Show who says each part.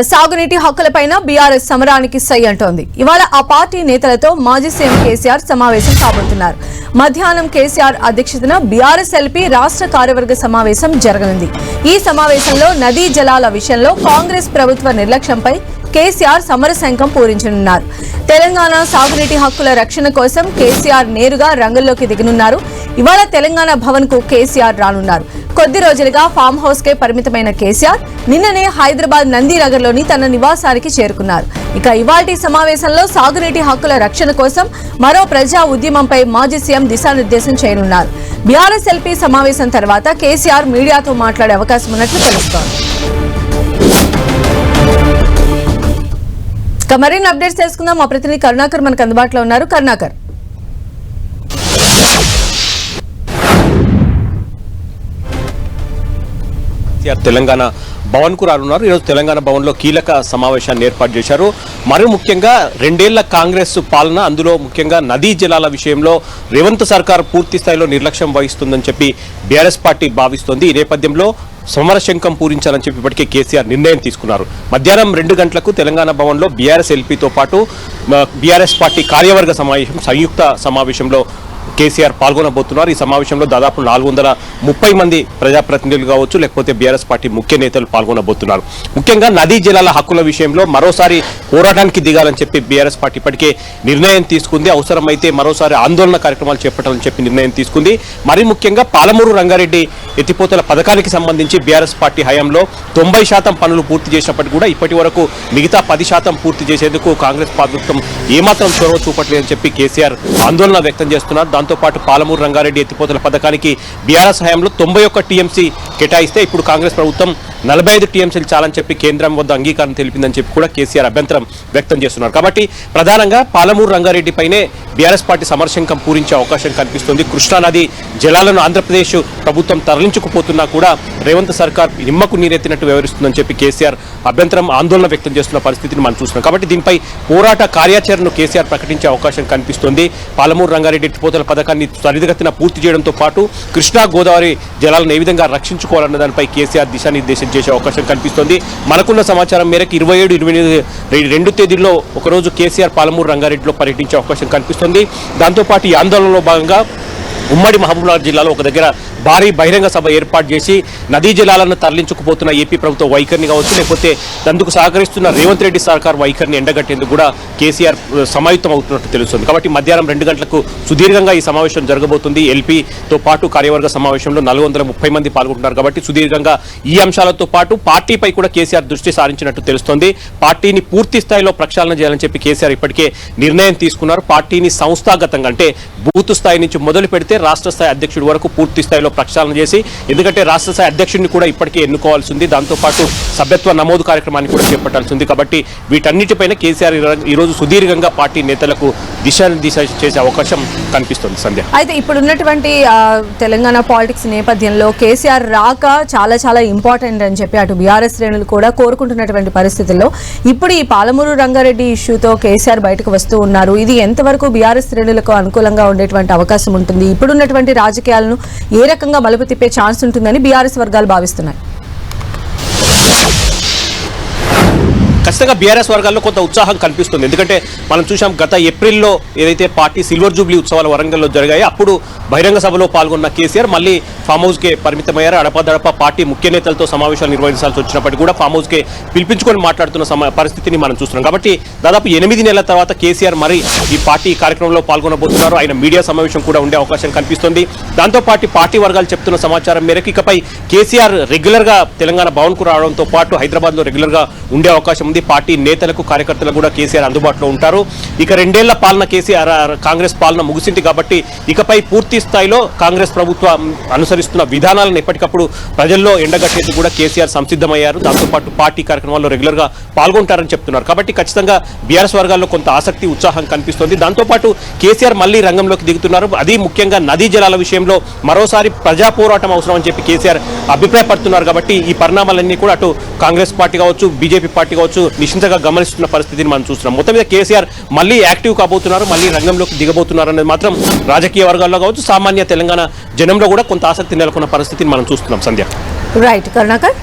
Speaker 1: సాగునీటి హక్కులపైన బీఆర్ఎస్ సమరానికి సై అంటోంది. ఇవాళ ఆ పార్టీ నేతలతో మాజీ సీఎం కేసీఆర్ సమావేశం కాబోతున్నారు. మధ్యాహ్నం కేసీఆర్ అధ్యక్షతన బీఆర్ఎస్ ఎల్పీ రాష్ట్ర కార్యవర్గ సమావేశం జరగనుంది. ఈ సమావేశంలో నదీ జలాల విషయంలో కాంగ్రెస్ ప్రభుత్వ నిర్లక్ష్యంపై కేసీఆర్ సమరశంఖం పూరించనున్నారు. తెలంగాణ సాగునీటి హక్కుల రక్షణ కోసం కేసీఆర్ నేరుగా రంగంలోకి దిగనున్నారు. ఇవాళ తెలంగాణ భవన్ కు కేసీఆర్ రానున్నారు. కొద్ది రోజులుగా ఫామ్ హౌస్ కే పరిమితమైన కేసీఆర్ నిన్ననే హైదరాబాద్ నందీనగర్ లోని తన నివాసానికి చేరుకున్నారు. ఇక ఇవాల్టి సమావేశంలో సాగునీటి హక్కుల రక్షణ కోసం మరో ప్రజా ఉద్యమంపై మాజీ సీఎం దిశానిర్దేశం చేయనున్నారు. బీఆర్ఎస్ ఎల్పీ సమావేశం తర్వాత కేసీఆర్ మీడియాతో మాట్లాడే అవకాశం ఉన్నట్లు తెలుస్తోంది. మరిన్ని అప్డేట్స్ తెలుసుకుందాం. మా ప్రతినిధి కరుణాకర్ మనకు అందుబాటులో ఉన్నారు. కరుణాకర్,
Speaker 2: తెలంగాణ భవన్ కు రానున్నారు. ఈరోజు తెలంగాణ భవన్ లో కీలక సమావేశాన్ని ఏర్పాటు చేశారు. మరి ముఖ్యంగా 2 ఏళ్ల కాంగ్రెస్ పాలన, అందులో ముఖ్యంగా నదీ జలాల విషయంలో రేవంత్ సర్కార్ పూర్తి స్థాయిలో నిర్లక్ష్యం వహిస్తుందని చెప్పి బీఆర్ఎస్ పార్టీ భావిస్తోంది. ఈ నేపథ్యంలో సమరశంఖం పూరించాలని చెప్పి ఇప్పటికే కేసీఆర్ నిర్ణయం తీసుకున్నారు. మధ్యాహ్నం 2 గంటలకు తెలంగాణ భవన్ లో బీఆర్ఎస్ ఎల్పీతో పాటు బీఆర్ఎస్ పార్టీ కార్యవర్గ సంయుక్త సమావేశంలో కేసీఆర్ పాల్గొనబోతున్నారు. ఈ సమావేశంలో దాదాపు 430 మంది ప్రజాప్రతినిధులు కావచ్చు, లేకపోతే బీఆర్ఎస్ పార్టీ ముఖ్య నేతలు పాల్గొనబోతున్నారు. ముఖ్యంగా నదీ జలాల హక్కుల విషయంలో మరోసారి పోరాటానికి దిగాలని చెప్పి బీఆర్ఎస్ పార్టీ ఇప్పటికే నిర్ణయం తీసుకుంది. అవసరమైతే మరోసారి ఆందోళన కార్యక్రమాలు చేపట్టాలని చెప్పి నిర్ణయం తీసుకుంది. మరి ముఖ్యంగా పాలమూరు రంగారెడ్డి ఎత్తిపోతల పథకానికి సంబంధించి బీఆర్ఎస్ పార్టీ హయాంలో 90% పనులు పూర్తి చేసినప్పటికీ కూడా ఇప్పటి వరకు మిగతా 10% పూర్తి చేసేందుకు కాంగ్రెస్ ప్రభుత్వం ఏమాత్రం చొరవ చూపట్లేదని చెప్పి కేసీఆర్ ఆందోళన వ్యక్తం చేస్తున్నారు. దాంతోపాటు పాలమూరు రంగారెడ్డి ఎత్తిపోతల పథకానికి బీఆర్ఎస్ హయాంలో 91 టీఎంసీ కేటాయిస్తే ఇప్పుడు కాంగ్రెస్ ప్రభుత్వం 45 టీఎంసీలు చాలని చెప్పి కేంద్రం వద్ద అంగీకారం తెలిపిందని చెప్పి కూడా కేసీఆర్ అభ్యంతరం వ్యక్తం చేస్తున్నారు. కాబట్టి ప్రధానంగా పాలమూరు రంగారెడ్డి పైనే బీఆర్ఎస్ పార్టీ సమరశంఖం పూరించే అవకాశం కనిపిస్తుంది. కృష్ణానది జలాలను ఆంధ్రప్రదేశ్ ప్రభుత్వం తరలించుకుపోతున్నా కూడా రేవంత్ సర్కార్ నిమ్మకు నీరెత్తినట్టు వ్యవహరిస్తుందని చెప్పి కేసీఆర్ అభ్యంతరం, ఆందోళన వ్యక్తం చేస్తున్న పరిస్థితిని మనం చూస్తున్నాం. కాబట్టి దీనిపై పోరాట కార్యాచరణను కేసీఆర్ ప్రకటించే అవకాశం కనిపిస్తుంది. పాలమూరు రంగారెడ్డి ఎత్తిపోతల పథకాన్ని త్వరితగతిన పూర్తి చేయడంతో పాటు కృష్ణా గోదావరి జలాలను ఏ విధంగా రక్షించుకోవాలన్న దానిపై కేసీఆర్ దిశానిర్దేశం చేసే అవకాశం కనిపిస్తుంది. మనకున్న సమాచారం మేరకు 27, 28 2 తేదీల్లో ఒకరోజు కేసీఆర్ పాలమూరు రంగారెడ్డిలో పర్యటించే అవకాశం కనిపిస్తుంది. దాంతోపాటు ఈ ఆందోళనలో భాగంగా ఉమ్మడి మహబూబ్నగర్ జిల్లాలో ఒక దగ్గర భారీ బహిరంగ సభ ఏర్పాటు చేసి నదీ జలాలను తరలించుకుపోతున్న ఏపీ ప్రభుత్వ వైఖరిని కావచ్చు, లేకపోతే అందుకు సహకరిస్తున్న రేవంత్ రెడ్డి సర్కార్ వైఖరిని ఎండగట్టేందుకు కూడా కేసీఆర్ సమాయుక్తం అవుతున్నట్టు తెలుస్తుంది. కాబట్టి మధ్యాహ్నం 2 గంటలకు సుదీర్ఘంగా ఈ సమావేశం జరగబోతుంది. ఎల్పీతో పాటు కార్యవర్గ సమావేశంలో 430 మంది పాల్గొంటున్నారు. కాబట్టి సుదీర్ఘంగా ఈ అంశాలతో పాటు పార్టీపై కూడా కేసీఆర్ దృష్టి సారించినట్టు తెలుస్తోంది. పార్టీని పూర్తి స్థాయిలో ప్రక్షాళన చేయాలని చెప్పి కేసీఆర్ ఇప్పటికే నిర్ణయం తీసుకున్నారు. పార్టీని సంస్థాగతంగా అంటే బూత్ స్థాయి నుంచి మొదలు పెడితే రాష్ట్ర స్థాయి అధ్యక్షుడి వరకు పూర్తి స్థాయిలో ప్రక్షాళన చేసి, ఎందుకంటే రాష్ట్ర స్థాయి అధ్యక్షుడిని కూడా ఇప్పటికే ఎన్నుకోవాల్సి ఉంది. దాంతోపాటు సభ్యత్వ నమోదు కార్యక్రమాన్ని కూడా చేపట్టాల్సి ఉంది. కాబట్టి వీటన్నిటిపైన కేసీఆర్ ఈరోజు సుదీర్ఘంగా పార్టీ నేతలకు దిశానిర్దేశ చేసే అవకాశం కనిపిస్తుంది. సంధ్య,
Speaker 1: అయితే ఇప్పుడున్నటువంటి తెలంగాణ పాలిటిక్స్ నేపథ్యంలో కేసీఆర్ రాక చాలా చాలా ఇంపార్టెంట్ అని చెప్పి అటు బీఆర్ఎస్ శ్రేణులు కూడా కోరుకుంటున్నటువంటి పరిస్థితుల్లో ఇప్పుడు ఈ పాలమూరు రంగారెడ్డి ఇష్యూతో కేసీఆర్ బయటకు వస్తూ ఉన్నారు. ఇది ఎంతవరకు బీఆర్ఎస్ శ్రేణులకు అనుకూలంగా ఉండేటువంటి అవకాశం ఉంటుంది? ఇప్పుడున్నటువంటి రాజకీయాలను ఏ రకంగా మలుపు తిప్పే ఛాన్స్ ఉంటుందని బీఆర్ఎస్ వర్గాలు భావిస్తున్నాయి?
Speaker 2: ఖచ్చితంగా బీఆర్ఎస్ వర్గాల్లో కొంత ఉత్సాహం కనిపిస్తుంది. ఎందుకంటే మనం చూసాం గత ఏప్రిల్లో ఏదైతే పార్టీ సిల్వర్ జూబ్లీ ఉత్సవాలు వరంగల్లో జరిగాయో అప్పుడు బహిరంగ సభలో పాల్గొన్న కేసీఆర్ మళ్ళీ ఫామ్ హౌస్కే పరిమితమయ్యారు. అడపదడప పార్టీ ముఖ్య నేతలతో సమావేశాలు నిర్వహించాల్సి వచ్చినప్పటికీ కూడా ఫామ్ హౌస్కే పిలిపించుకొని మాట్లాడుతున్న పరిస్థితిని మనం చూస్తున్నాం. కాబట్టి దాదాపు 8 నెలల తర్వాత కేసీఆర్ మరి ఈ పార్టీ కార్యక్రమంలో పాల్గొనబోతున్నారు. ఆయన మీడియా సమావేశం కూడా ఉండే అవకాశం కనిపిస్తుంది. దాంతోపాటు పార్టీ వర్గాలు చెప్తున్న సమాచారం మేరకు ఇకపై కేసీఆర్ రెగ్యులర్ గా తెలంగాణ భవన్ కు రావడంతో పాటు హైదరాబాద్ లో రెగ్యులర్ గా ఉండే అవకాశం ఉంది. పార్టీ నేతలకు, కార్యకర్తలకు కూడా కేసీఆర్ అందుబాటులో ఉంటారు. ఇక 2 ఏళ్ల పాలన కాంగ్రెస్ పాలన ముగిసింది కాబట్టి ఇకపై పూర్తి స్థాయిలో కాంగ్రెస్ ప్రభుత్వం అనుసరిస్తున్న విధానాలను ఎప్పటికప్పుడు ప్రజల్లో ఎండగట్టేందుకు కూడా కేసీఆర్ సంసిద్ధమయ్యారు. దాంతోపాటు పార్టీ కార్యక్రమాల్లో రెగ్యులర్ గా పాల్గొంటారని చెప్తున్నారు. కాబట్టి ఖచ్చితంగా బీఆర్ఎస్ వర్గాల్లో కొంత ఆసక్తి, ఉత్సాహం కనిపిస్తుంది. దాంతోపాటు కేసీఆర్ మళ్లీ రంగంలోకి దిగుతున్నారు. అది ముఖ్యంగా నదీ జలాల విషయంలో మరోసారి ప్రజా పోరాటం అవసరం అని చెప్పి కేసీఆర్ అభిప్రాయపడుతున్నారు. కాబట్టి ఈ పరిణామాలన్నీ కూడా అటు కాంగ్రెస్ పార్టీ కావచ్చు, బీజేపీ పార్టీ కావచ్చు నిశ్చింతగా గమనిస్తున్న పరిస్థితిని మనం చూస్తున్నాం. మొత్తం మీద కేసీఆర్ మళ్ళీ యాక్టివ్ కాబోతున్నారు, మళ్ళీ రంగంలోకి దిగబోతున్నారు అనేది మాత్రం రాజకీయ వర్గాల్లో కావచ్చు, సామాన్య తెలంగాణ జనంలో కూడా కొంత ఆసక్తి నెలకొన్న పరిస్థితిని మనం చూస్తున్నాం. సంధ్య,
Speaker 1: రైట్ కరుణాకర్.